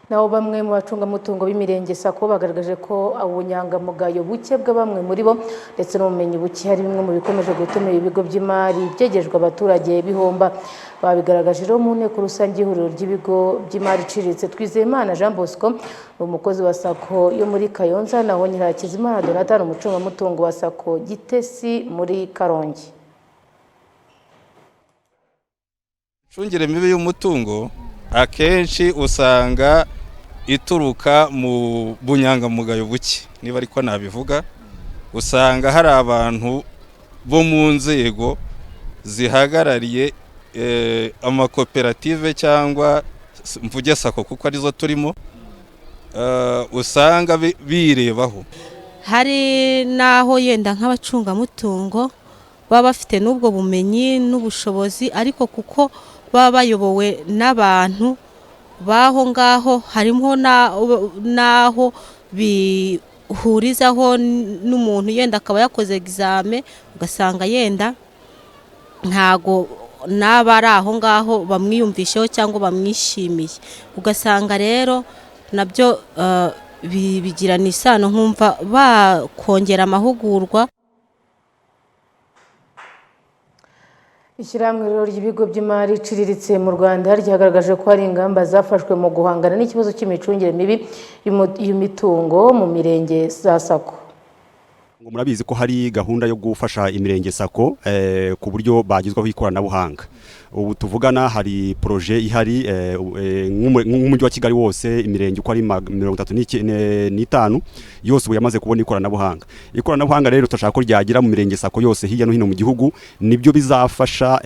Naho bamwe mu bacungamutungo b'imirenge sako bagaragaje ko ubunyangamugayo buke bwa bamwe muri bo ndetse n'ubumenyi buke hari bimwe mu bikomeje gutuma ibigo by'imari byegejwe abaturage bihomba. Babigaragaje mu nteko rusange y'ihuriro ry'ibigo by'imari iciriritse. Twizeyimana Jean Bosco ni umukozi wa sako yo muri Kayonza, naho Nyirakizimana Donathan umucungamutungo wa sako Gitesi muri Karongi. Icungire mibi y'umutungo akenshi usanga ituruka mu bunyangamugayo buke, niba ariko nabivuga. Usanga hari abantu bo mu nzego zihagarariye amakoperative cyangwa mvuge sako kuko arizo turimo, usanga birebaho. Hari naho yenda nk'abacungamutungo baba bafite n'ubwo bumenyi n'ubushobozi, ariko kuko baba bayobowe n'abantu baho ngaho, harimo naho bihurizaho n'umuntu yenda akaba yakoze examen, ugasanga yenda ntago n'abari aho ngaho bamwiyumvisheho cyangwa bamwishimiye. Ugasanga rero nabyo bigirana isano, nkumva bakongera amahugurwa. Ishyirahamwe ry'ibigo by'imari iciriritse mu Rwanda ryagaragaje ko hari ingamba zafashwe mu guhangana n'ikibazo cy'imicungire mibi y'imitungo mu mirenge za sako. Murabizi ko hari gahunda yo gufasha imirenge sako ku buryo bagizweho ikoranabuhanga. Ubu tuvugana hari projet ihari nk'umujyi wa Kigali wose, imirenge uko ari 35 yose ubu yamaze kubona ikoranabuhanga rero tutashaka ko ryagira mu mirenge sako yose hirya no hino mu gihugu. Nibyo bizafasha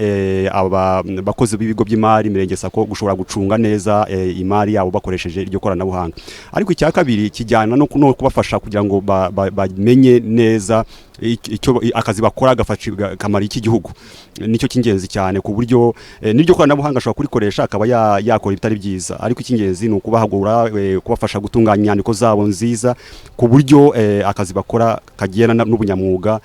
abakozi b'ibigo by'imari imirenge sako gushobora gucunga neza imari yabo bakoresheje iryo koranabuhanga. Ariko icya kabiri kijyana no kubafasha kugira ngo bamenye neza icyo akazi bakora gafasha kamari iki gihugu. Nicyo cy'ingenzi cyane ku buryo n'iryo koranabuhanga ashobora kurikoresha akaba yakora ibitari byiza, ariko icy'ingenzi ni ukubahagura, kubafasha gutunganya inyandiko zabo nziza ku buryo akazi bakora kagirana n'ubunyamwuga.